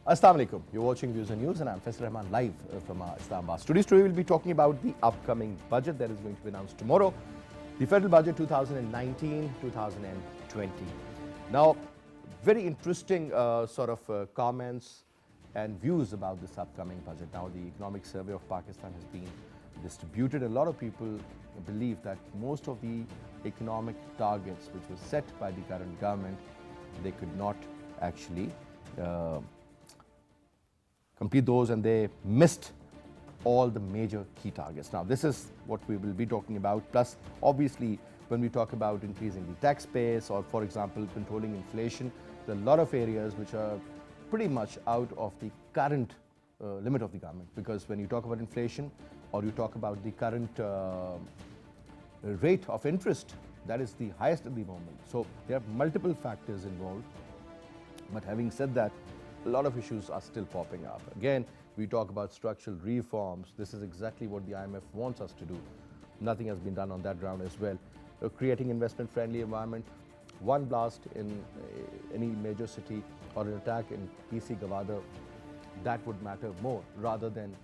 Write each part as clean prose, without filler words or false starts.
Assalamu alaikum. You're watching Views and News and I'm Faisal Rehman live from Islamabad. Today we'll be talking about the upcoming budget that is going to be announced tomorrow, the federal budget 2019-2020. Now, very interesting comments and views about this upcoming budget. Now, the Economic Survey of Pakistan has been distributed. A lot of people believe that most of the economic targets which were set by the current government, they could not actually complete those, and they missed all the major key targets. Now, this is what we will be talking about. Plus, obviously, when we talk about increasing the tax base or, for example, controlling inflation, there are a lot of areas which are pretty much out of the current limit of the government. Because when you talk about inflation or you talk about the current rate of interest, that is the highest at the moment. So there are multiple factors involved. But having said that, a lot of issues are still popping up. Again, we talk about structural reforms. This is exactly what the IMF wants us to do. Nothing has been done on that ground as well. Creating investment-friendly environment. One blast in any major city or an attack in PC Gawada, that would matter more rather than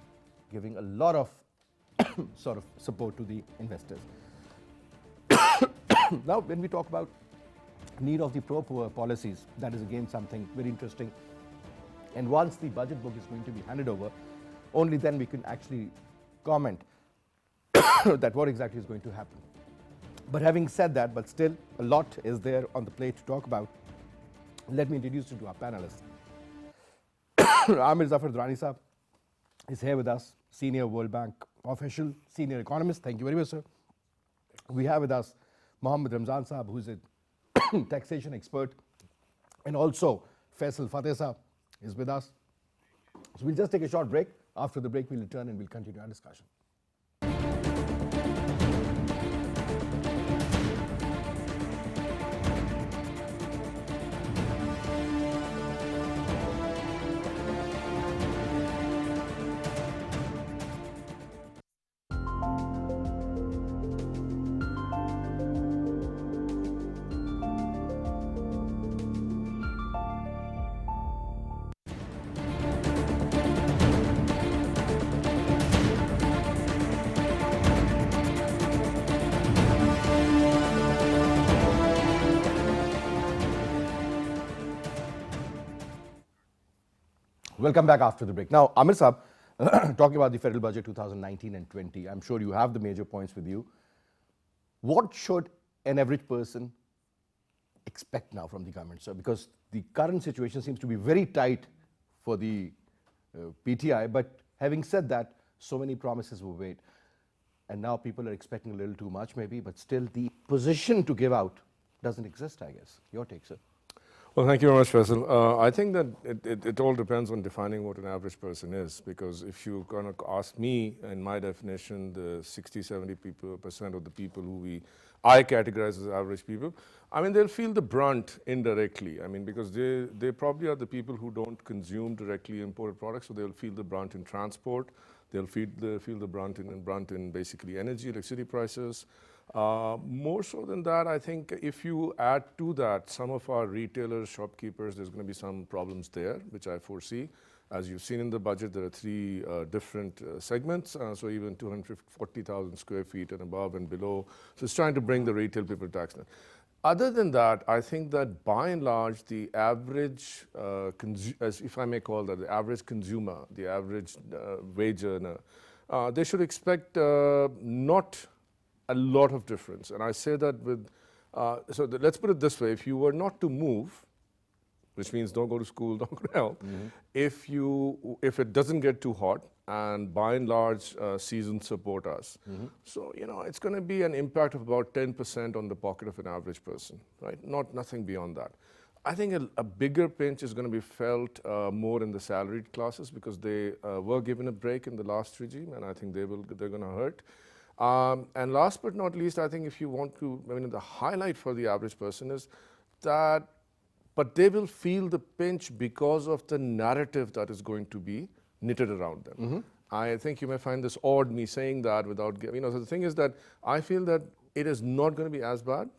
giving a lot of sort of support to the investors. Now, when we talk about need of the pro-poor policies, that is again something very interesting. And once the budget book is going to be handed over, only then we can actually comment that what exactly is going to happen. But having said that, but still a lot is there on the plate to talk about. Let me introduce you to our panelists. Amir Zafar Durrani Saab is here with us, Senior World Bank official, Senior Economist. Thank you very much, sir. We have with us Mohammed Ramzan Saab, who is a taxation expert, and also Faisal Saab is with us. So we'll just take a short break. After the break, we'll return and we'll continue our discussion. Welcome back after the break. Now, Amir Saab, talking about the federal budget 2019 and 20, I'm sure you have the major points with you. What should an average person expect now from the government, sir? Because the current situation seems to be very tight for the PTI, but having said that, so many promises were made. And now people are expecting a little too much maybe, but still the position to give out doesn't exist, I guess. Your take, sir. Well, thank you very much, Faisal. I think that it all depends on defining what an average person is, because if you kind of ask me, in my definition, the 60–70% of the people who I categorize as average people, I mean, they'll feel the brunt indirectly. I mean, because they probably are the people who don't consume directly imported products, so they'll feel the brunt in transport, they'll feel the brunt in basically energy, electricity prices. More so than that, I think if you add to that some of our retailers, shopkeepers, there's going to be some problems there, which I foresee. As you've seen in the budget, there are three different segments, so even 240,000 square feet and above and below. So it's trying to bring the retail people tax down. Other than that, I think that by and large, the average, as if I may call that, the average consumer, the average wage earner, they should expect not a lot of difference. And I say that with, let's put it this way, if you were not to move, which means don't go to school, don't go to help, if it doesn't get too hot, and by and large, seasons support us. So, you know, it's going to be an impact of about 10% on the pocket of an average person, right? Nothing beyond that. I think a bigger pinch is going to be felt more in the salaried classes, because they were given a break in the last regime, and I think they're going to hurt. And last but not least, I think if you want to, I mean, the highlight for the average person is that, but they will feel the pinch because of the narrative that is going to be knitted around them. I think you may find this odd, me saying that without, so the thing is that I feel that it is not going to be as bad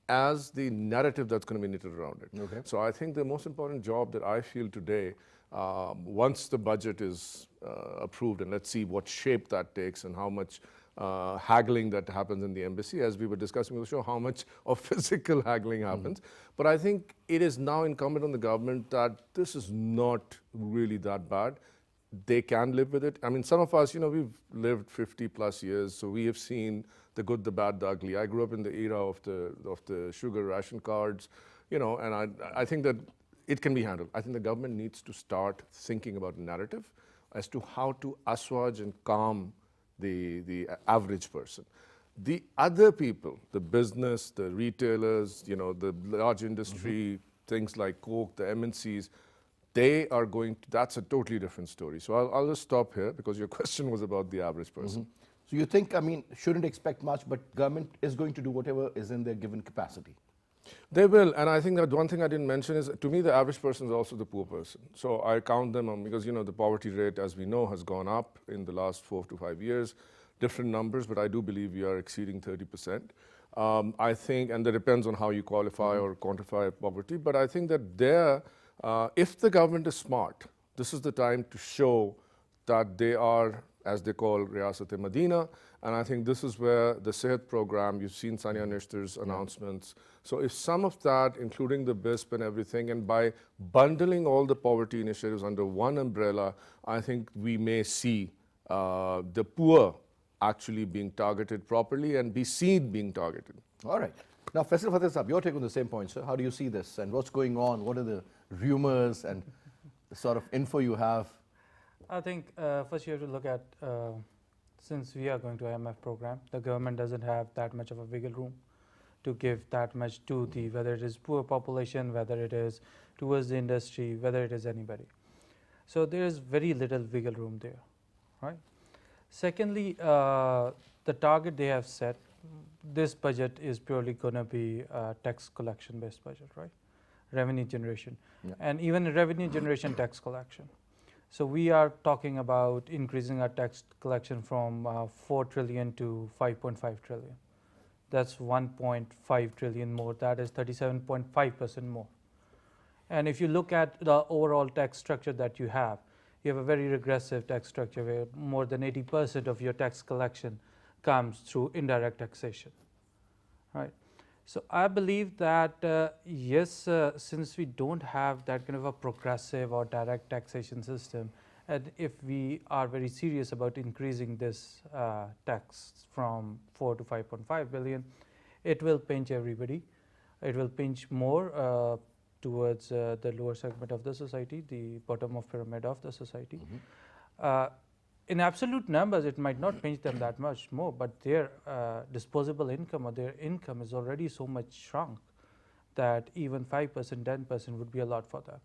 as the narrative that's going to be knitted around it. Okay. So I think the most important job that I feel today Once the budget is approved, and let's see what shape that takes and how much haggling that happens in the embassy. As we were discussing with the show, how much of physical haggling happens. But I think it is now incumbent on the government that this is not really that bad. They can live with it. I mean, some of us, we've lived 50 plus years, so we have seen the good, the bad, the ugly. I grew up in the era of the sugar ration cards, and I think that it can be handled. I think the government needs to start thinking about a narrative as to how to assuage and calm the average person. The other people, the business, the retailers, the large industry, things like Coke, the MNCs, they are going to, that's a totally different story. So I'll just stop here because your question was about the average person. So you think, shouldn't expect much, but government is going to do whatever is in their given capacity? They will, and I think that one thing I didn't mention is, to me, the average person is also the poor person. So I count them on, because, the poverty rate, as we know, has gone up in the last 4 to 5 years. Different numbers, but I do believe we are exceeding 30%. I think, and that depends on how you qualify or quantify poverty, but I think that if the government is smart, this is the time to show that they are, as they call Riyasat-e-Madina, and I think this is where the Saeed program, you've seen Sania Nishtar's announcements. So if some of that, including the BISP and everything, and by bundling all the poverty initiatives under one umbrella, I think we may see the poor actually being targeted properly and be seen being targeted. All right. Now, Faisal Fateh, your take on the same point, sir. How do you see this and what's going on? What are the rumors and the sort of info you have? I think first you have to look at, since we are going to IMF program, the government doesn't have that much of a wiggle room to give that much to the, whether it is poor population, whether it is towards the industry, whether it is anybody. So there is very little wiggle room there, right? Secondly, the target they have set, this budget is purely going to be a tax collection based budget, right? Revenue generation, and even revenue generation tax collection. So we are talking about increasing our tax collection from 4 trillion to 5.5 trillion. That's 1.5 trillion more. That is 37.5% more. And if you look at the overall tax structure that you have a very regressive tax structure where more than 80% of your tax collection comes through indirect taxation, right? So I believe that yes, since we don't have that kind of a progressive or direct taxation system, and if we are very serious about increasing this tax from 4 to 5.5 billion, it will pinch everybody. It will pinch more towards the lower segment of the society, the bottom of pyramid of the society. In absolute numbers, it might not pinch them that much more, but their disposable income or their income is already so much shrunk that even 5%, 10% would be a lot for them.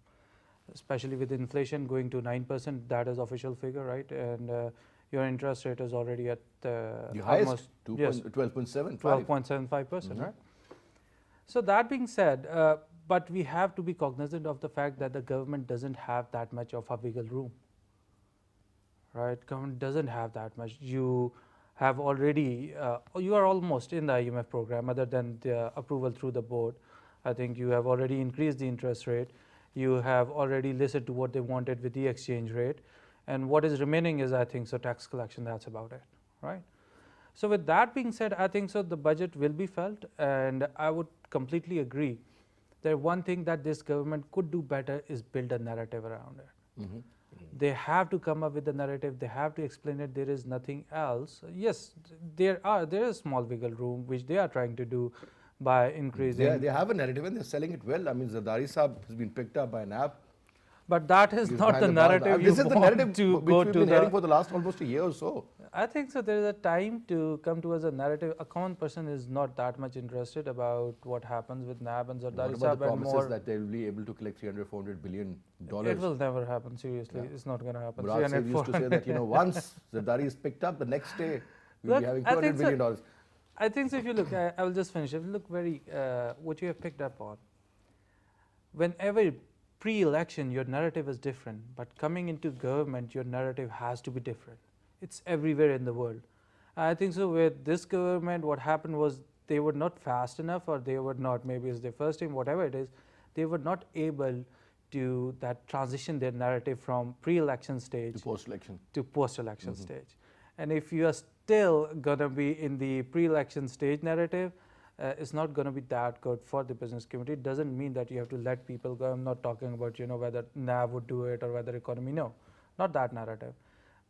Especially with inflation going to 9%, that is official figure, right? And your interest rate is already at the highest, 12.75%, 12.75%, right? So that being said, but we have to be cognizant of the fact that the government doesn't have that much of a wiggle room. Right, government doesn't have that much. You have already, you are almost in the IMF program other than the approval through the board. I think you have already increased the interest rate. You have already listened to what they wanted with the exchange rate. And what is remaining is, I think, so tax collection, that's about it, right? So with that being said, I think so the budget will be felt, and I would completely agree that one thing that this government could do better is build a narrative around it. They have to come up with a narrative. They have to explain it. There is nothing else. Yes, there is small wiggle room which they are trying to do by increasing. They have a narrative and they're selling it well. I mean, Zardari Saab has been picked up by an app. But that is not the narrative you This is the narrative to which go we've to been hearing for the last almost a year or so. I think so. There is a time to come towards a narrative. A common person is not that much interested about what happens with NAB and Zardari What about the Saab and promises more. that they'll be able to collect $300-400 billion? It will never happen. Seriously, it's not going to happen. Murad Saeed used to say that once Zardari is picked up, the next day we'll be having $200 billion. I think so. If you look, I will just finish. If you look very, what you have picked up on, whenever pre-election your narrative is different, but coming into government your narrative has to be different. It's everywhere in the world. I think so with this government what happened was they were not fast enough, or they were not, maybe it's their first time, whatever it is, they were not able to that transition their narrative from pre-election stage To post-election. to post-election stage. And if you are still going to be in the pre-election stage narrative, it's not going to be that good for the business community. It doesn't mean that you have to let people go. I'm not talking about, whether NAV would do it or whether economy. No, not that narrative.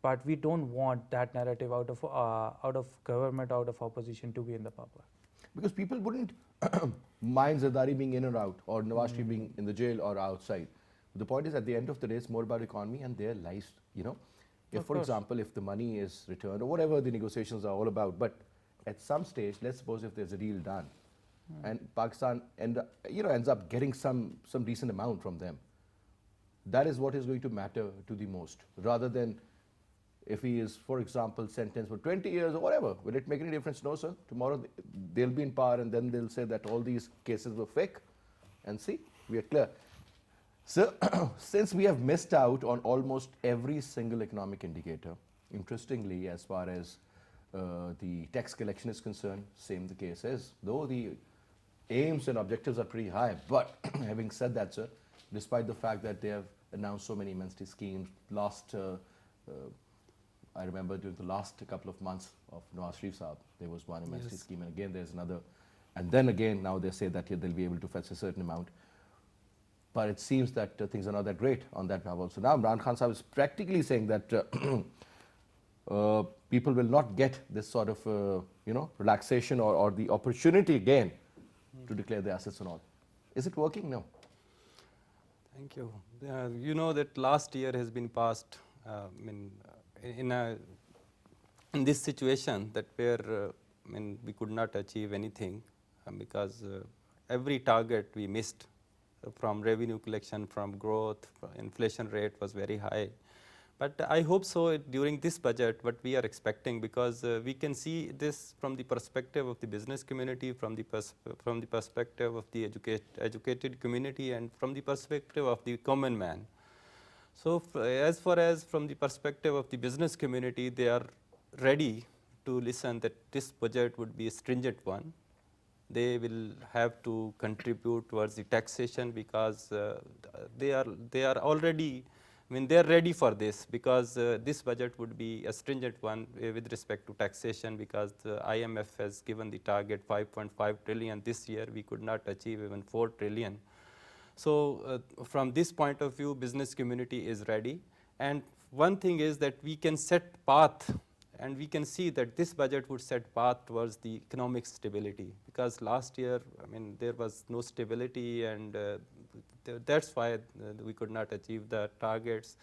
But we don't want that narrative out of government, out of opposition to be in the public. Because people wouldn't mind Zardari being in or out, or Nawaz Sharif being in the jail or outside. The point is, at the end of the day, it's more about economy and their lives, If, Of for course. example, if the money is returned or whatever the negotiations are all about, but at some stage, let's suppose if there's a deal done, and Pakistan ends up getting some decent amount from them, that is what is going to matter to the most, rather than if he is, for example, sentenced for 20 years or whatever. Will it make any difference? No, sir. Tomorrow they'll be in power and then they'll say that all these cases were fake. And see, we are clear. So, since we have missed out on almost every single economic indicator, interestingly, as far as the tax collection is concerned, same the case is. Though the aims and objectives are pretty high, but having said that, sir, despite the fact that they have announced so many amnesty schemes, I remember during the last couple of months of Nawaz Sharif Saab, there was one amnesty scheme, and again there's another. And then again, now they say that they'll be able to fetch a certain amount. But it seems that things are not that great on that level. So now Imran Khan Saab is practically saying that people will not get this sort of, relaxation or the opportunity again to declare their assets and all. Is it working? No. Thank you. You know that last year has been passed in this situation that where we could not achieve anything because every target we missed from revenue collection, from growth, inflation rate was very high. But I hope so during this budget what we are expecting, because we can see this from the perspective of the business community, from the perspective of the educated community, and from the perspective of the common man. So as far as from the perspective of the business community, they are ready to listen that this budget would be a stringent one. They will have to contribute towards the taxation because they are already, they are ready for this, because this budget would be a stringent one with respect to taxation, because the IMF has given the target 5.5 trillion this year. We could not achieve even 4 trillion. So from this point of view, business community is ready. And one thing is that we can set path, and we can see that this budget would set path towards the economic stability, because last year, there was no stability, and that's why we could not achieve the targets.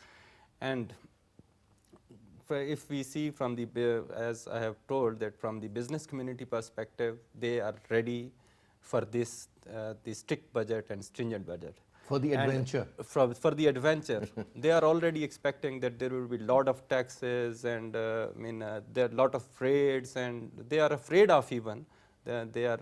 And if we see from the, as I have told, that from the business community perspective, they are ready for this the strict budget and stringent budget. For the adventure. For the adventure. They are already expecting that there will be a lot of taxes, and there are a lot of raids, and they are afraid of even. They are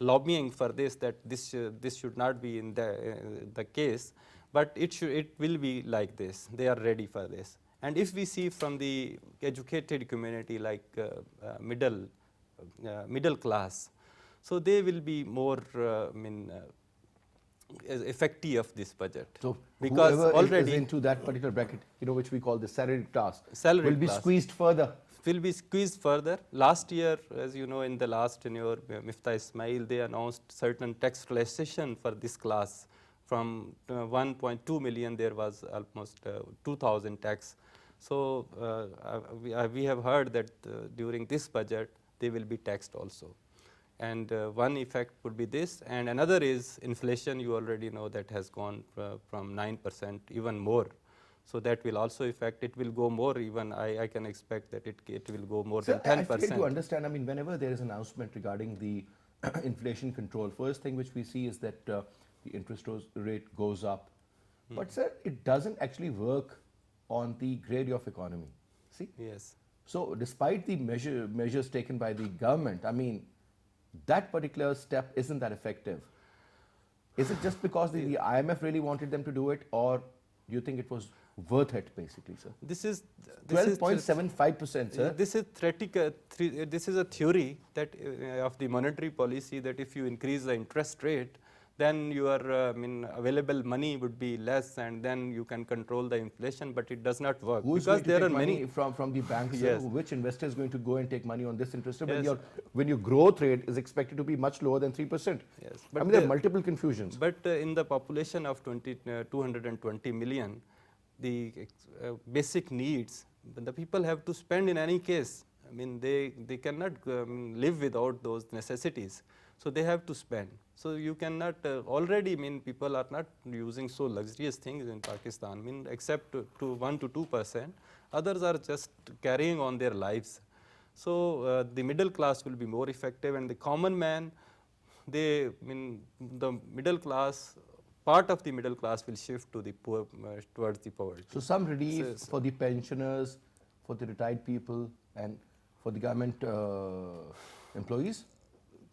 lobbying for this, that this should not be in the case, but it will be like this. They are ready for this. And if we see from the educated community, like middle class, so they will be more effective of this budget. So because whoever already is into that particular bracket, which we call the salaried class, Salaried will be class. squeezed further. Will be squeezed further. Last year, as you know, in the last tenure, Miftah Ismail, they announced certain tax relaxation for this class. From 1.2 million, there was almost 2,000 tax. So we have heard that during this budget, they will be taxed also. And one effect would be this, and another is inflation. You already know that has gone from 9%, even more. So that will also affect. It will go more. Even I can expect that it will go more than 10%. I fail to understand. Whenever there is an announcement regarding the inflation control, first thing which we see is that the interest rate goes up. But sir, it doesn't actually work on the grade of economy. See? Yes. So despite the measures taken by the government, that particular step isn't that effective. Is it just because the IMF really wanted them to do it, or do you think it was worth it, basically, sir? This is 12.75%, sir. This is theoretical. This is a theory that of the monetary policy, that if you increase the interest rate, then your available money would be less, and then you can control the inflation, but it does not work. Who's because going to there take are money many from the banks? Yes. Which investor is going to go and take money on this interest rate Yes. when your growth rate is expected to be much lower than 3%? Yes, I but mean, there are the- multiple confusions. But in the population of 220 million, the basic needs, the people have to spend in any case. I mean, they cannot live without those necessities. So they have to spend. So you cannot already, people are not using so luxurious things in Pakistan, except to 1 to 2%. Others are just carrying on their lives. So the middle class will be more effective, and the common man, the middle class, part of the middle class will shift to the poor, towards the poverty. So some relief So- for the pensioners, for the retired people, and for the government employees?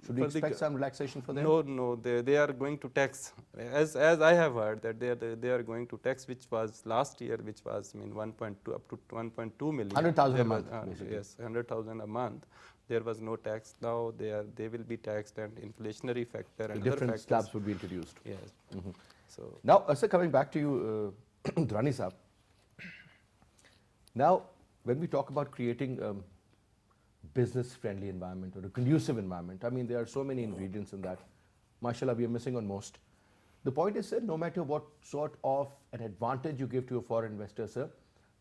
Should we For the expect some relaxation for them? No, they are going to tax. As I have heard that they are going to tax, which was last year, which was 1.2 up to 1.2 million. 100,000 a There month, was, basically. yes, 100,000 a month. There was no tax. Now they will be taxed, and inflationary factor and other Different factors. slabs would be introduced. Yes. So Now, sir, coming back to you, Dhrani Saab. Now, when we talk about creating business-friendly environment or a conducive environment, I mean, there are so many ingredients in that. Mashallah, we are missing on most. The point is, sir, no matter what sort of an advantage you give to a foreign investor, sir,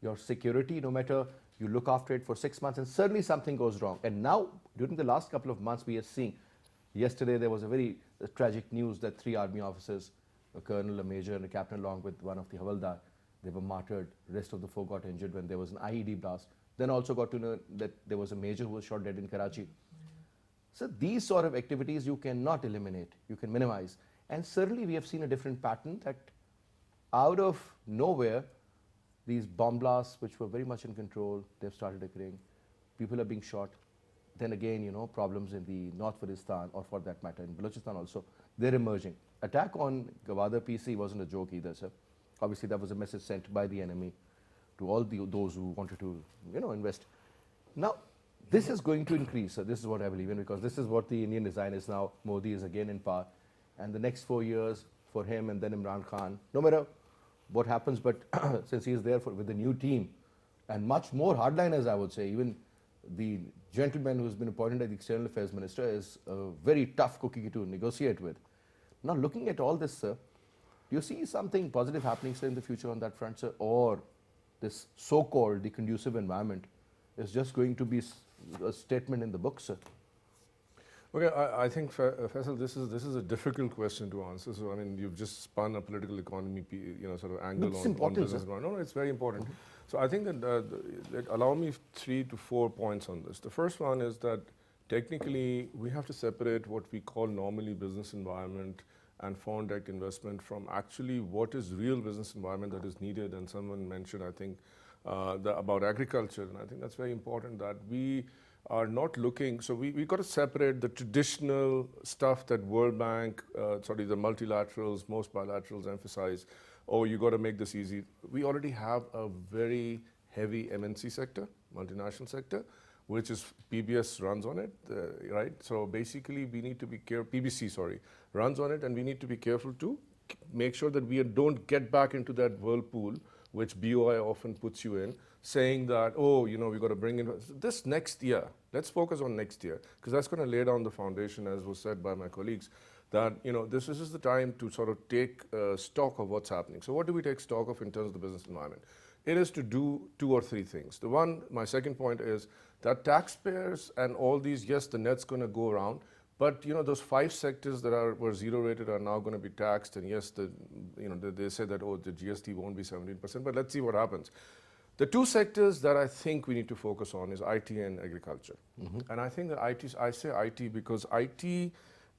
your security, no matter you look after it for 6 months and suddenly something goes wrong. And now, during the last couple of months, we are seeing, yesterday there was a very tragic news that 3 army officers, a colonel, a major, and a captain, along with one of the Havaldar, they were martyred. Rest of the 4 got injured when there was an IED blast. Then also got to know that there was a major who was shot dead in Karachi. So these sort of activities you cannot eliminate, you can minimize. And certainly we have seen a different pattern that out of nowhere, these bomb blasts, which were very much in control, they've started occurring. People are being shot. Then again, you know, problems in the North Waziristan, or for that matter in Balochistan also, they're emerging. Attack on Gwadar PC wasn't a joke either, sir. Obviously that was a message sent by the enemy to all those who wanted to, you know, invest. Now, this is going to increase. So this is what I believe in, because this is what the Indian design is now. Modi is again in power, and the next 4 years for him and then Imran Khan, no matter what happens, but since he is there with the new team and much more hardliners, I would say, even the gentleman who's been appointed as the External Affairs Minister is a very tough cookie to negotiate with. Now, looking at all this, sir, do you see something positive happening, sir, in the future on that front, sir? Or this so-called the conducive environment is just going to be a statement in the book, sir? Okay, I think, Faisal, this is a difficult question to answer. So, I mean, you've just spun a political economy, sort of angle It's on important, business. sir. No, it's very important. So, I think that allow me 3 to 4 points on this. The first one is that technically we have to separate what we call normally business environment and foreign direct investment from actually what is real business environment that is needed. And someone mentioned, I think, about agriculture, and I think that's very important that we are not looking, so we got to separate the traditional stuff that World Bank, the multilaterals, most bilaterals emphasize, oh, you got to make this easy. We already have a very heavy MNC sector, multinational sector, which is PBS runs on it, right? So basically we need to be careful, PBC, sorry, runs on it, and we need to be careful to make sure that we don't get back into that whirlpool which BOI often puts you in, saying that, oh, you know, we got to bring in this next year. Let's focus on next year, because that's going to lay down the foundation, as was said by my colleagues, that, you know, this is the time to sort of take stock of what's happening. So what do we take stock of in terms of the business environment? It is to do 2 or 3 things. My second point is that taxpayers and all these, yes, the net's going to go around, but you know, those 5 sectors that were zero rated are now going to be taxed, and yes, they say that, oh, the GST won't be 17%, but let's see what happens. The 2 sectors that I think we need to focus on is IT and agriculture. And I think that I say IT because IT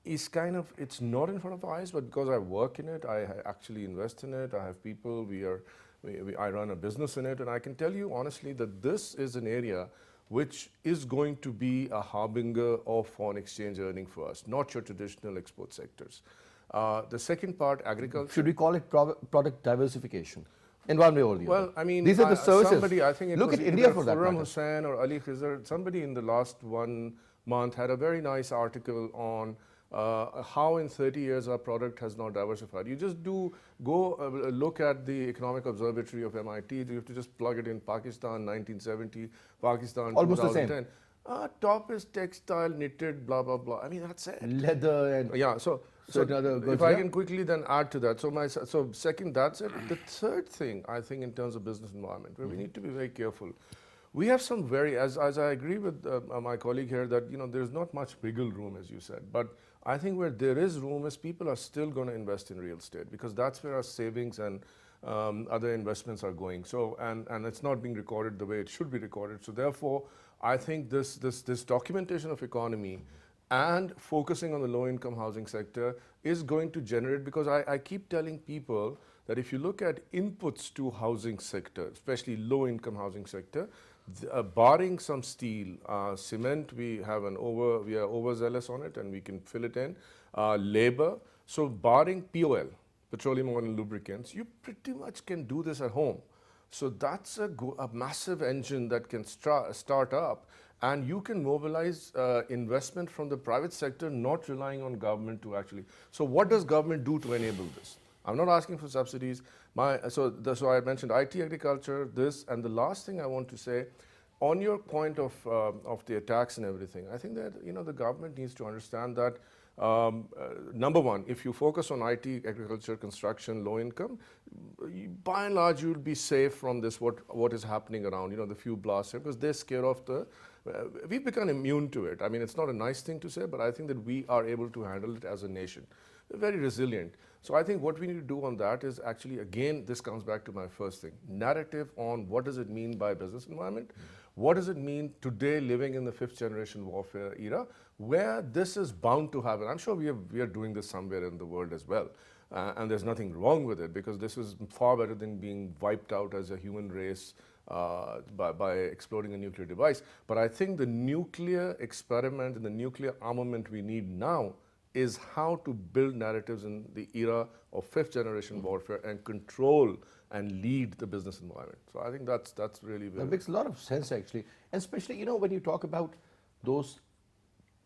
is kind of, it's not in front of our eyes, but because I work in it, I actually invest in it, I have people, I run a business in it, and I can tell you honestly that this is an area which is going to be a harbinger of foreign exchange earning for us, not your traditional export sectors. The second part, agriculture. Should we call it product diversification in one way or the other? Well, I mean, these are the services. somebody, I think it Look was at India for that Khurram matter. Hussain or Ali Khizr, somebody in the last 1 month had a very nice article on how in 30 years our product has not diversified. You just go look at the Economic Observatory of MIT. You have to just plug it in Pakistan 1970, Pakistan Almost the same. 2010. Top is textile, knitted, blah, blah, blah. I mean, that's it. Leather and Yeah, so certain other goods, if I yeah. can quickly then add to that. So second, that's it. The third thing, I think, in terms of business environment, where we need to be very careful. We have some as I agree with my colleague here that, there's not much wiggle room, as you said. But I think where there is room is people are still going to invest in real estate, because that's where our savings and other investments are going. So, and it's not being recorded the way it should be recorded. So therefore, I think this documentation of economy and focusing on the low-income housing sector is going to generate, because I keep telling people that if you look at inputs to housing sector, especially low-income housing sector, barring some steel, cement, we are overzealous on it and we can fill it in, labor, so barring POL, petroleum oil and lubricants, you pretty much can do this at home. So that's a massive engine that can start up, and you can mobilize investment from the private sector, not relying on government to actually. So what does government do to enable this? I'm not asking for subsidies. So I mentioned IT, agriculture, this, and the last thing I want to say, on your point of the attacks and everything, I think that the government needs to understand that number one, if you focus on IT, agriculture, construction, low income, by and large you'll be safe from this. What is happening around? The few blasts here, because they're scared of the. We've become immune to it. I mean, it's not a nice thing to say, but I think that we are able to handle it as a nation. We're very resilient. So I think what we need to do on that is actually, again, this comes back to my first thing, narrative on what does it mean by business environment? What does it mean today living in the 5th generation warfare era, where this is bound to happen? I'm sure we are doing this somewhere in the world as well. And there's nothing wrong with it, because this is far better than being wiped out as a human race by exploding a nuclear device. But I think the nuclear experiment and the nuclear armament we need now is how to build narratives in the era of 5th generation warfare and control and lead the business environment. So I think that's really that makes a lot of sense, actually, and especially when you talk about those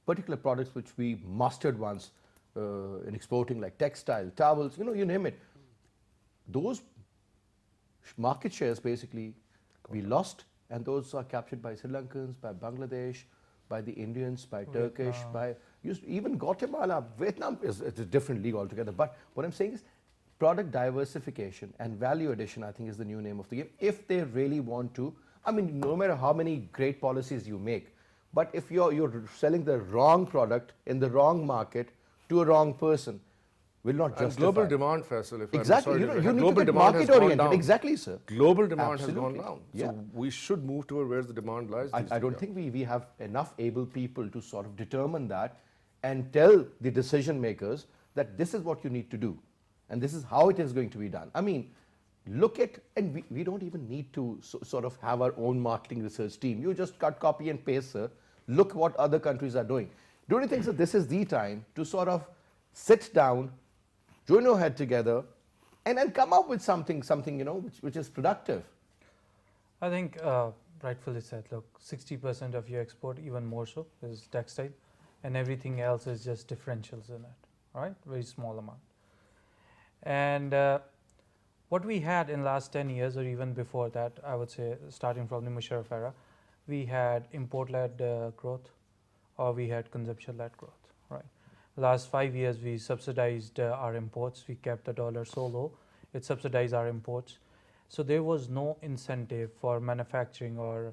particular products which we mastered once in exporting, like textile, towels, you name it. Those market shares basically we lost, and those are captured by Sri Lankans, by Bangladesh, by the Indians, by Turkish, by even Guatemala. Vietnam is a different league altogether. But what I'm saying is product diversification and value addition, I think, is the new name of the game. If they really want to, I mean, no matter how many great policies you make, but if you're selling the wrong product in the wrong market to a wrong person, will not justify. And global demand, Faisal, if exactly. I'm sorry, You need global to get demand has market gone oriented. down. Exactly, sir. Global demand Absolutely. has gone down. Yeah. So we should move toward where the demand lies. I don't think we have enough able people to sort of determine that and tell the decision makers that this is what you need to do and this is how it is going to be done. I mean, look at, and we don't even need to sort of have our own marketing research team. You just cut, copy and paste, sir. Look what other countries are doing. Don't you think that this is the time to sort of sit down, join your head together, and then come up with something which is productive? I think rightfully said. Look, 60% of your export, even more so, is textile, and everything else is just differentials in it, right? Very small amount. And what we had in last 10 years, or even before that, I would say, starting from the Musharraf era, we had import-led growth, or we had consumption-led growth, right? Last 5 years, we subsidized our imports. We kept the dollar so low, it subsidized our imports. So there was no incentive for manufacturing, or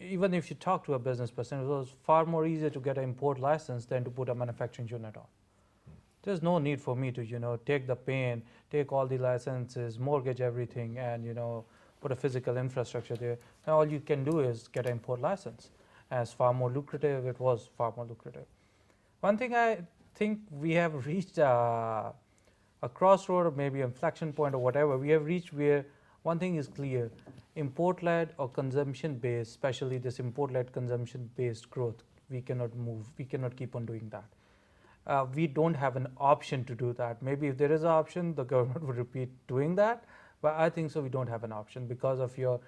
even if you talk to a business person, it was far more easier to get an import license than to put a manufacturing unit on. There's no need for me to, take the pain, take all the licenses, mortgage everything, and, put a physical infrastructure there. Now all you can do is get an import license. As far more lucrative, it was far more lucrative. One thing I think we have reached a crossroad, or maybe inflection point, or whatever. We have reached where one thing is clear: import-led or consumption-based, especially this import-led consumption-based growth, we cannot move. We cannot keep on doing that. We don't have an option to do that. Maybe if there is an option, the government would repeat doing that. But I think so. We don't have an option because of your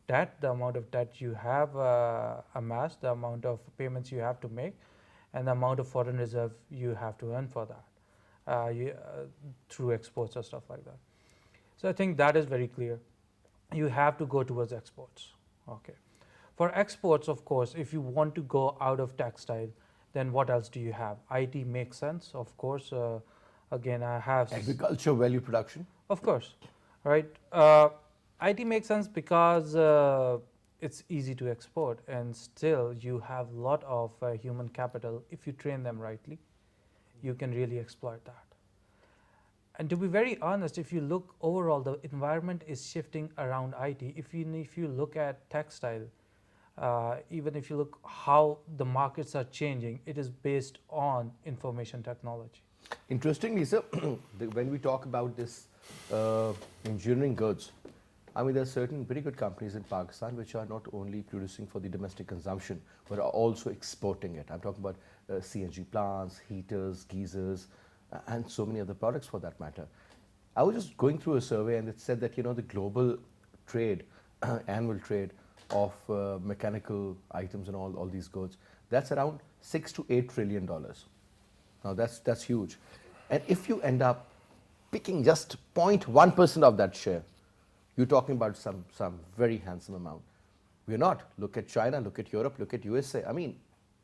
debt, the amount of debt you have amassed, the amount of payments you have to make. and the amount of foreign reserve you have to earn for that through exports or stuff like that. So I think that is very clear. You have to go towards exports. Okay. For exports, of course, if you want to go out of textile, then what else do you have? IT makes sense, of course. Again, I have Agriculture, value production. of course, right? IT makes sense because it's easy to export, and still you have a lot of human capital. If you train them rightly, you can really exploit that. And to be very honest, if you look overall, the environment is shifting around IT. If you look at textile, even if you look how the markets are changing, it is based on information technology. Interestingly, sir, when we talk about this engineering goods, I mean, there are certain pretty good companies in Pakistan which are not only producing for the domestic consumption, but are also exporting it. I'm talking about CNG plants, heaters, geysers, and so many other products for that matter. I was just going through a survey and it said that, the global trade, annual trade of mechanical items and all these goods, that's around $6 to $8 trillion. Now that's huge. And if you end up picking just 0.1% of that share, you're talking about some very handsome amount. We're not. Look at China, look at Europe, look at USA. I mean,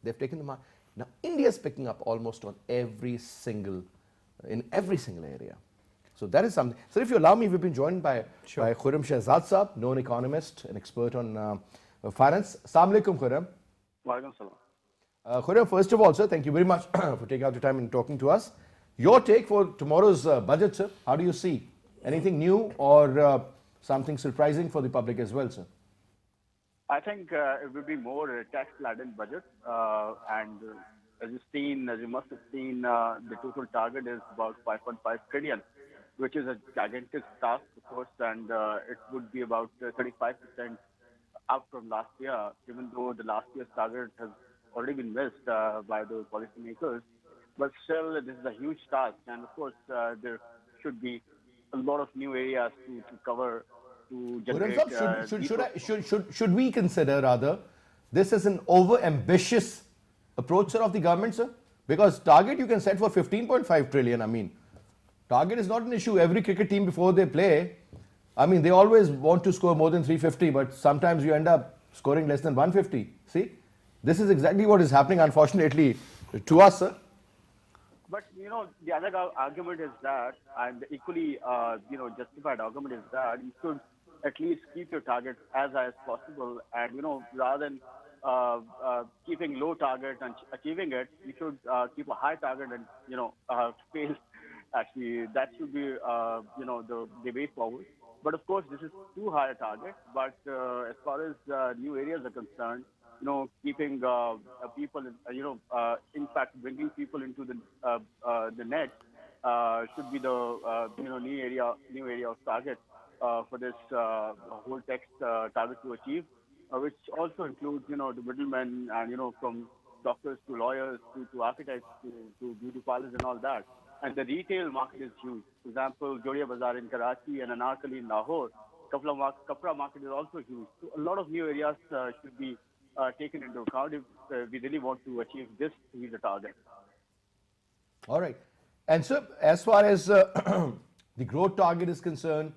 they've taken the market. Now, India's picking up almost on every single area. So that is something. So if you allow me, we've been joined by Khurram Shehzad Saab, known economist, an expert on finance. Assalamu alaikum, Khurram. Walaikum salam. Khurram, first of all, sir, thank you very much for taking out the time and talking to us. Your take for tomorrow's budget, sir. How do you see? Anything new or something surprising for the public as well, sir? I think it will be more a tax-laden budget, and as you must have seen, the total target is about 5.5 trillion, which is a gigantic task, of course, and it would be about 35% up from last year, even though the last year's target has already been missed by the policymakers. But still, this is a huge task, and of course, there should be a lot of new areas to cover to generate. Should we consider rather this as an over-ambitious approach, sir, of the government, sir? Because target you can set for 15.5 trillion. I mean, target is not an issue. Every cricket team before they play, I mean, they always want to score more than 350, but sometimes you end up scoring less than 150. See, this is exactly what is happening, unfortunately, to us, sir. But, the other argument is that, and the equally, justified argument is that you should at least keep your target as high as possible. And, rather than keeping low target and achieving it, you should keep a high target and, fail. Actually, that should be, the way forward. But of course, this is too high a target. But as far as new areas are concerned, keeping people, in fact, bringing people into the net should be the new area of target for this whole text target to achieve, which also includes, the middlemen and, from doctors to lawyers to architects to beauty parlors and all that. And the retail market is huge. For example, Jodia Bazaar in Karachi and Anarkali in Lahore. Kapra market is also huge. So a lot of new areas should be taken into account if we really want to achieve this to be the target. All right. And so as far as the growth target is concerned,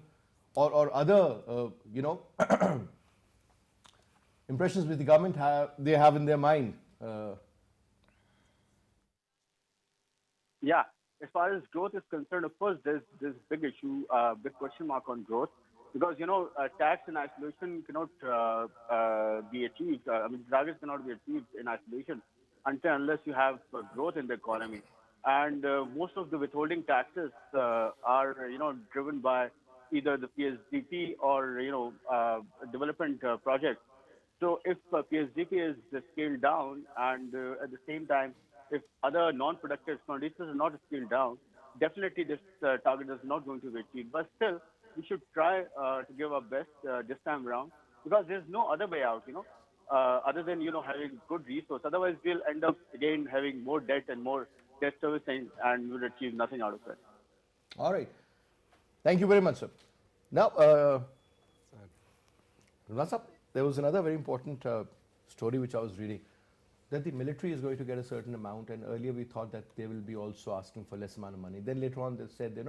or other, impressions which the government have in their mind. Yeah. As far as growth is concerned, of course, there's this big issue, big question mark on growth. Because, tax in isolation cannot be achieved. Targets cannot be achieved in isolation unless you have growth in the economy. And most of the withholding taxes are, driven by either the PSDP or, development projects. So if PSDP is scaled down and at the same time, if other non-productive expenditures are not scaled down, definitely this target is not going to be achieved. But still, we should try to give our best this time around, because there's no other way out, other than, having good resource. Otherwise, we'll end up again having more debt and more debt servicing, and we'll achieve nothing out of it. All right. Thank you very much, sir. Now, there was another very important story which I was reading. that the military is going to get a certain amount, and earlier we thought that they will be also asking for less amount of money. Then later on they said,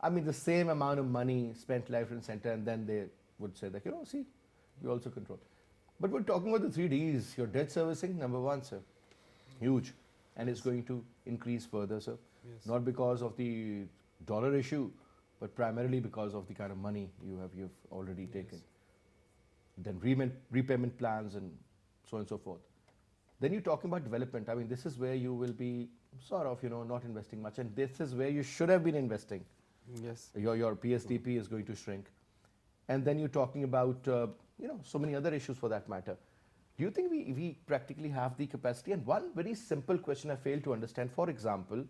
I mean the same amount of money spent left and center, and then they would say that, see, we also control. But we're talking about the 3 Ds. Your debt servicing, number one, sir, huge, and it's going to increase further, sir. Yes. Not because of the dollar issue, but primarily because of the kind of money you've already taken. Then repayment plans and so on and so forth. Then you're talking about development. I mean, this is where you will be sort of, not investing much, and this is where you should have been investing. Yes. Your PSDP is going to shrink. And then you're talking about, so many other issues for that matter. Do you think we practically have the capacity? And one very simple question I fail to understand, for example,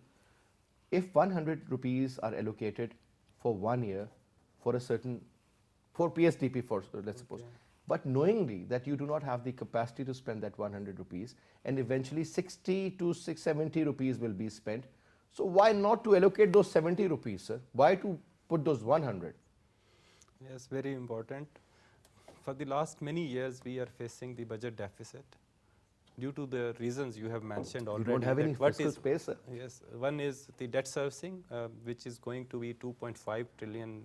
if 100 rupees are allocated for 1 year for PSDP, let's suppose, but knowingly that you do not have the capacity to spend that 100 rupees, and eventually 60 to 670 rupees will be spent, so why not to allocate those 70 rupees, sir? Why to put those 100? Yes, very important. For the last many years, we are facing the budget deficit due to the reasons you have mentioned already. You don't have any fiscal space, sir. Yes, one is the debt servicing, which is going to be 2.5 trillion,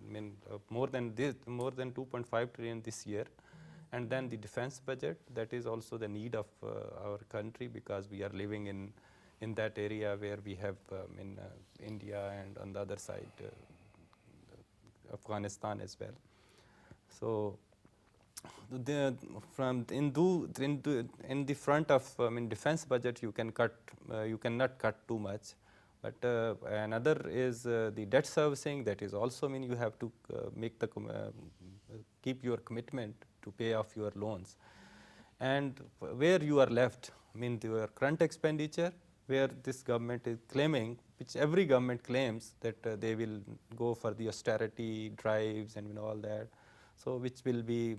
more than 2.5 trillion this year. And then the defense budget, that is also the need of our country, because we are living in that area where we have India, and on the other side Afghanistan as well. So in the front of defense budget, you cannot cut too much. But another is the debt servicing. That is also you have to keep your commitment to pay off your loans. And where you are left, your current expenditure, where this government is claiming, which every government claims, that they will go for the austerity drives and all that. So which will be,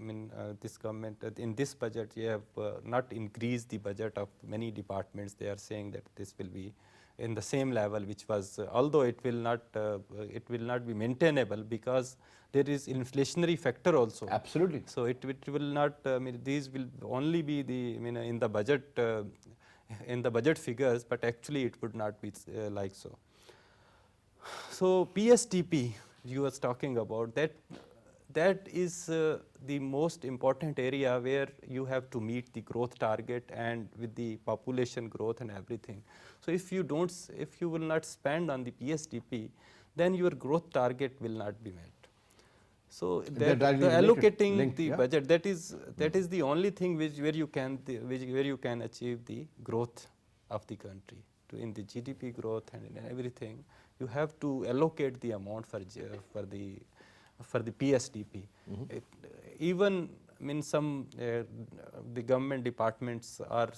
this government, in this budget, you have not increased the budget of many departments. They are saying that this will be in the same level, which was, although it will not be maintainable, because there is inflationary factor also. Absolutely. So it will not, these will only be in the budget figures, but actually it would not be like so. So PSDP you was talking about, that is the most important area where you have to meet the growth target, and with the population growth and everything. So if you will not spend on the PSDP, then your growth target will not be met. So allocating the budget, that is the only thing where you can achieve the growth of the country. In the GDP growth and in everything, you have to allocate the amount for the PSDP. Even some the government departments are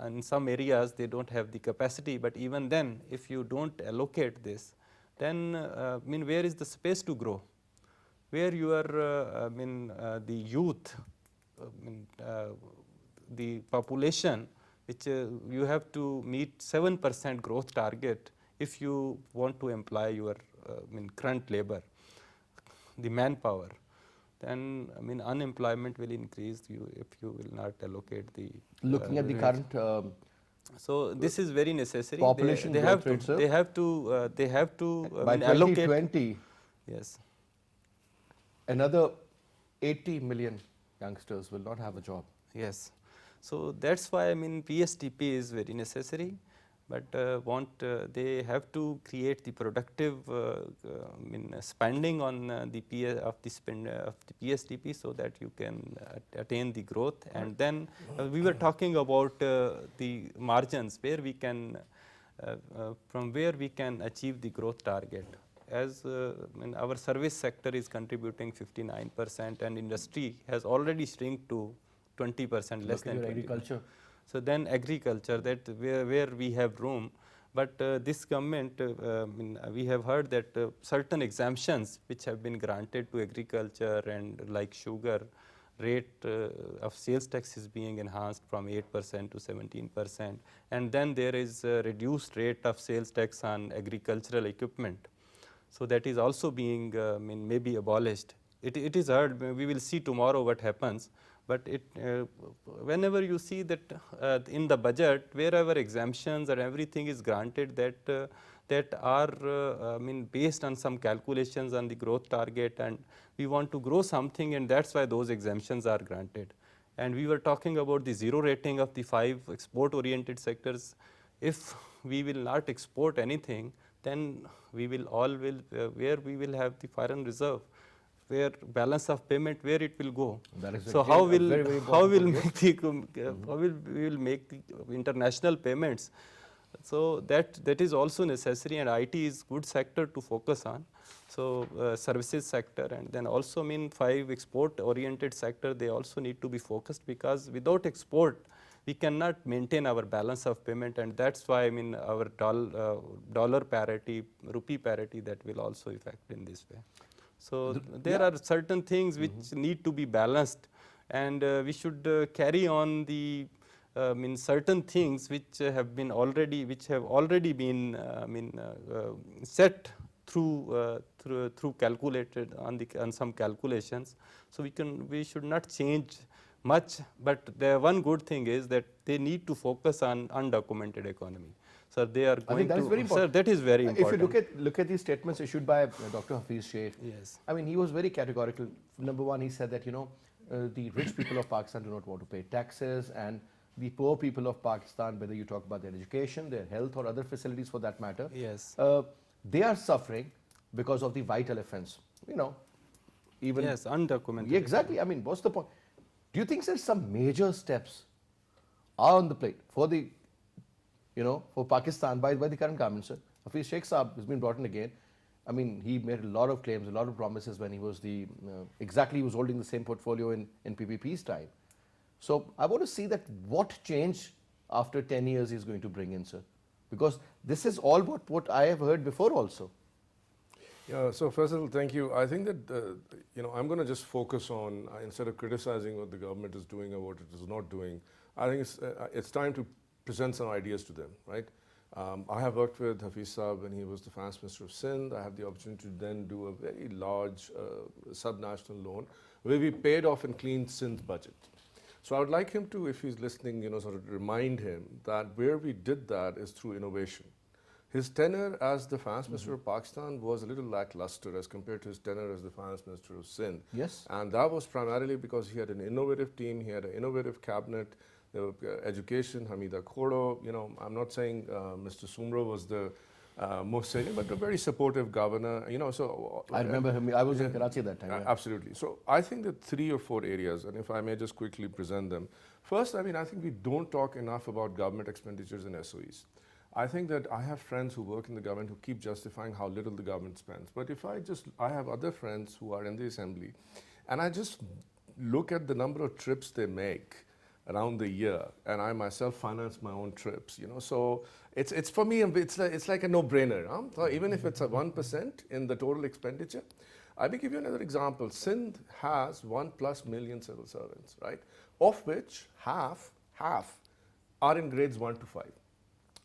in some areas they don't have the capacity, but even then, if you don't allocate this, then where is the space to grow? Where you are the youth, the population, which you have to meet 7% growth target if you want to employ your current labor, the manpower, then unemployment will increase if you will not allocate the looking at the current so this is very necessary. Population they have to by allocate. 2020, yes, another 80 million youngsters will not have a job. Yes, so that's why PSDP is very necessary. But they have to create the productive spending on the PSDP, so that you can attain the growth. And then we were talking about the margins, where we can from where we can achieve the growth target. As our service sector is contributing 59%, and industry has already shrunk to 20%, less than 20%. Agriculture. So then agriculture, that where we have room, but this government, we have heard that certain exemptions which have been granted to agriculture, and like sugar, rate of sales tax is being enhanced from 8% to 17%, and then there is a reduced rate of sales tax on agricultural equipment. So that is also being maybe abolished. It is heard. We will see tomorrow what happens. But whenever you see that in the budget, wherever exemptions and everything is granted, that are based on some calculations on the growth target, and we want to grow something, and that's why those exemptions are granted. And we were talking about the zero rating of the 5 export oriented sectors. If we will not export anything, then we will where we will have the foreign reserve, where balance of payment, where it will go. That is So again how a will very, very how will important point, make the how will we will make the international payments? So that is also necessary, and IT is good sector to focus on. So services sector, and then also 5 export oriented sector, they also need to be focused, because without export we cannot maintain our balance of payment, and that's why our dollar parity, rupee parity, that will also affect in this way. So there are certain things which need to be balanced, and we should carry on the certain things which have already been set through calculated on some calculations. So we should not change much, but the one good thing is that they need to focus on undocumented economy. So they are I going think that to, is very important. Sir, that is very important. If you look at these statements issued by Dr. Hafiz Sheikh, Yes. I mean, he was very categorical. Number one, he said that the rich people of Pakistan do not want to pay taxes, and the poor people of Pakistan, whether you talk about their education, their health, or other facilities for that matter, Yes. they are suffering because of the white elephants. Even Yes, undocumented. Yeah, exactly. I mean, what's the point? Do you think there's some major steps are on the plate for the for Pakistan by the current government, sir? Hafiz Sheikh Saab has been brought in again. I mean, he made a lot of claims, a lot of promises when he was he was holding the same portfolio in PPP's time. So I want to see that what change after 10 years he's going to bring in, sir. Because this is all what I have heard before also. Yeah, so Faisal, thank you. I think that, I'm going to just focus on, instead of criticizing what the government is doing or what it is not doing, I think it's time to present some ideas to them, right? I have worked with Hafiz Saab when he was the Finance Minister of Sindh. I had the opportunity to then do a very large subnational loan where we paid off and cleaned Sindh's budget. So I would like him to, if he's listening, sort of remind him that where we did that is through innovation. His tenure as the Finance Minister of Pakistan was a little lackluster as compared to his tenure as the Finance Minister of Sindh. Yes. And that was primarily because he had an innovative team, he had an innovative cabinet, education, Hamida Khoro, I'm not saying Mr. Sumro was the most senior, but a very supportive governor, so. I remember him, I was in Karachi at that time. Yeah. Absolutely. So I think that 3 or 4 areas, and if I may just quickly present them. First, I think we don't talk enough about government expenditures and SOEs. I think that I have friends who work in the government who keep justifying how little the government spends. But if I have other friends who are in the assembly, and I just look at the number of trips they make around the year, and I myself finance my own trips, so it's for me, it's like a no-brainer. So even if it's a 1% in the total expenditure, I will give you another example. Sindh has 1+ million civil servants, right? Of which half are in grades 1 to 5.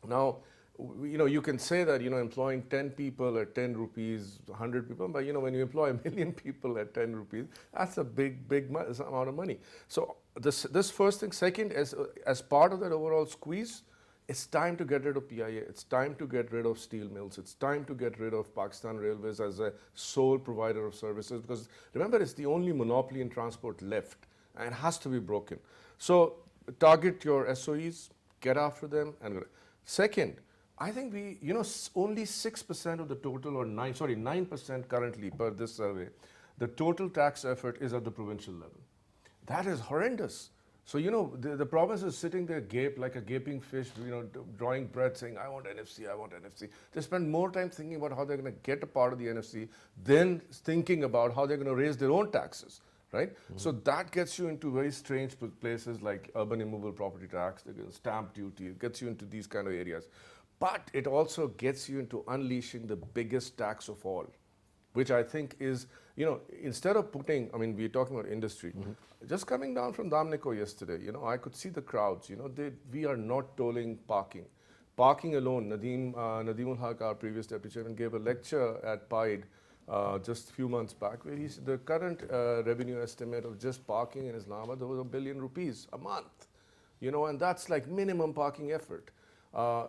Now, you can say that, employing 10 people at 10 rupees, 100 people, but, when you employ 1 million people at 10 rupees, that's a big amount of money. So this first thing. Second, as part of that overall squeeze, it's time to get rid of PIA. It's time to get rid of steel mills. It's time to get rid of Pakistan Railways as a sole provider of services, because remember, it's the only monopoly in transport left, and it has to be broken. So target your SOEs, get after them, and second, I think only 6% of the total, or 9% currently per this survey, the total tax effort is at the provincial level. That is horrendous. So, the province is sitting there like a gaping fish, drawing breath, saying, I want NFC, I want NFC. They spend more time thinking about how they're going to get a part of the NFC than thinking about how they're going to raise their own taxes, right? So that gets you into very strange places like urban immovable property tax, stamp duty, it gets you into these kind of areas. But it also gets you into unleashing the biggest tax of all, which I think is, instead of putting, we're talking about industry. Just coming down from Damnico yesterday, I could see the crowds, we are not tolling parking. Parking alone, Nadeem ul Haq, our previous deputy chairman, gave a lecture at PIDE just a few months back, where the current revenue estimate of just parking in Islamabad was ₹1 billion a month, and that's like minimum parking effort.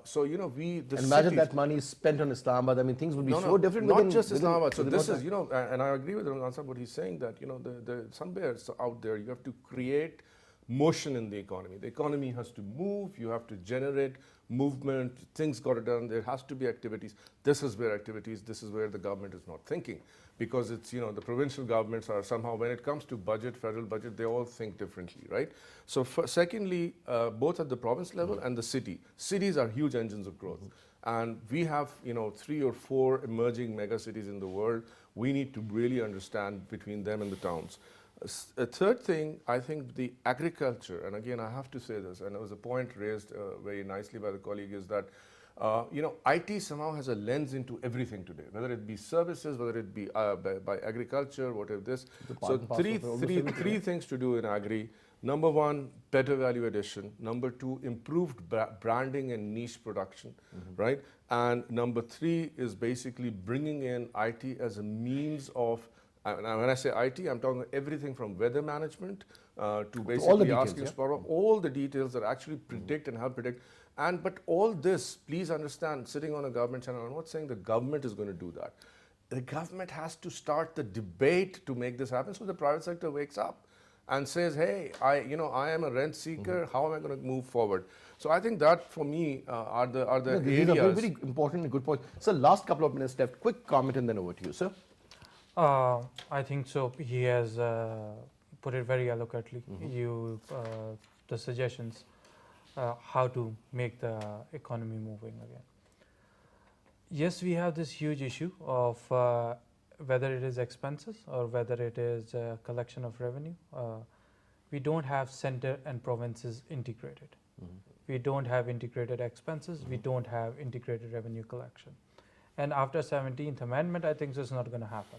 So, the And imagine that money is spent on Islamabad. I mean, things would be so different. Not within, just within, Islamabad. So within this what is, and I agree with Rehman Sahib what he's saying that, the sun bears out there, you have to create motion in the economy. The economy has to move, you have to generate movement, things got to done, there has to be activities. This is where the government is not thinking. Because it's, the provincial governments are somehow, when it comes to budget, federal budget, they all think differently, right? So secondly, both at the province level and the city. Cities are huge engines of growth. And we have, 3 or 4 emerging mega cities in the world. We need to really understand between them and the towns. A third thing, I think the agriculture, and again, I have to say this, and it was a point raised very nicely by the colleague, is that IT somehow has a lens into everything today, whether it be services, whether it be by agriculture, whatever this. So three things to do in agri. Number 1, better value addition. Number 2, improved branding and niche production, right? And number 3 is basically bringing in IT as a means of, and when I say IT, I'm talking everything from weather management to basically asking for all the details that actually predict and help predict. But all this, please understand, sitting on a government channel, I'm not saying the government is going to do that. The government has to start the debate to make this happen, so the private sector wakes up and says, hey, I am a rent seeker, how am I going to move forward? So I think that for me are the areas. These are very, very important and good points. So last couple of minutes left, quick comment and then over to you, sir. I think so. He has put it very eloquently. The suggestions, how to make the economy moving again. Yes, we have this huge issue of whether it is expenses or whether it is collection of revenue. We don't have center and provinces integrated. We don't have integrated expenses. We don't have integrated revenue collection. And after 17th Amendment, I think so it's not going to happen.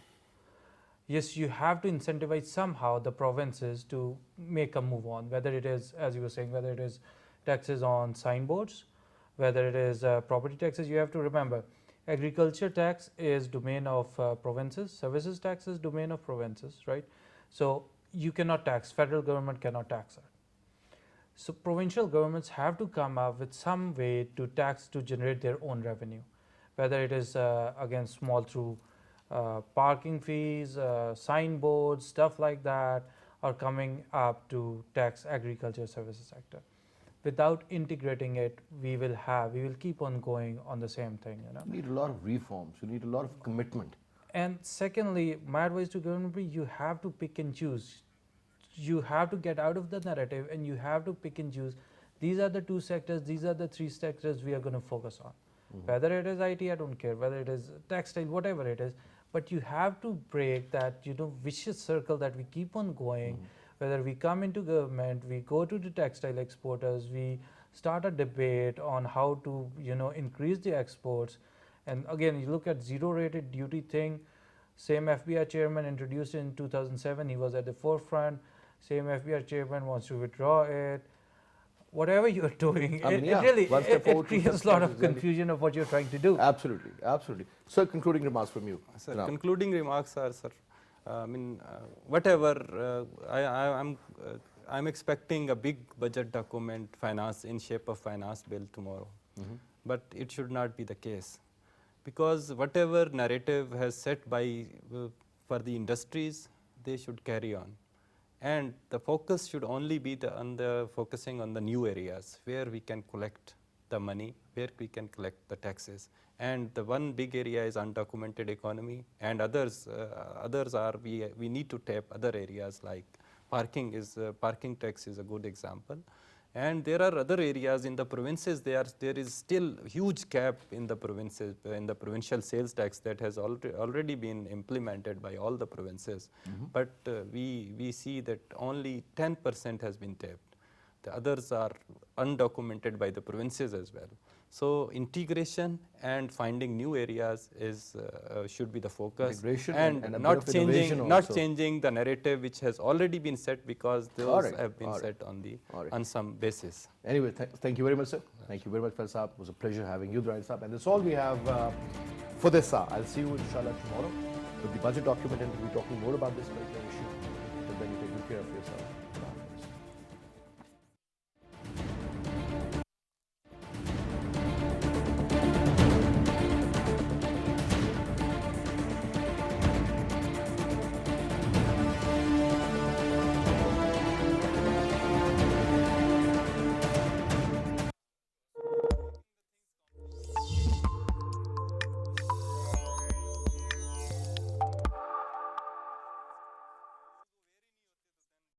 Yes, you have to incentivize somehow the provinces to make a move on, whether it is, as you were saying, whether it is taxes on signboards, whether it is property taxes. You have to remember, agriculture tax is domain of provinces, services tax is domain of provinces, right? So you cannot tax, federal government cannot tax it. So provincial governments have to come up with some way to tax to generate their own revenue, whether it is again small through parking fees, signboards, stuff like that, are coming up to tax agriculture services sector. Without integrating it, we will keep on going on the same thing. You need a lot of reforms. You need a lot of commitment. And secondly, my advice to government would be you have to pick and choose. You have to get out of the narrative and you have to pick and choose. These are the 2 sectors, these are the 3 sectors we are going to focus on. Whether it is IT, I don't care, whether it is textile, whatever it is, but you have to break that vicious circle that we keep on going. Whether we come into government, we go to the textile exporters, we start a debate on how to increase the exports. And again, you look at zero-rated duty thing. Same FBI chairman introduced in 2007. He was at the forefront. Same FBI chairman wants to withdraw it. Whatever you're doing, it creates a lot of confusion of what you're trying to do. Absolutely, absolutely. So, concluding remarks from you. Sir, concluding remarks are, sir, whatever, I'm expecting a big budget document, finance in shape of finance bill tomorrow. But it should not be the case, because whatever narrative has set by for the industries, they should carry on. And the focus should only be focusing on the new areas where we can collect the money, where we can collect the taxes. And the one big area is undocumented economy, and others are we need to tap other areas like parking tax is a good example. And there are other areas in the provinces. There is still huge gap in the provinces, in the provincial sales tax that has already been implemented by all the provinces. But we see that only 10% has been tapped. The others are undocumented by the provinces as well. So integration and finding new areas should be the focus. Integration and not changing the narrative which has already been set, because those have been set on some basis. Anyway, thank you very much, sir. Thank you very much, Faisal. It was a pleasure having you, Saab. And that's all we have for this hour. I'll see you inshallah tomorrow. with the budget document, and we'll be talking more about this particular issue.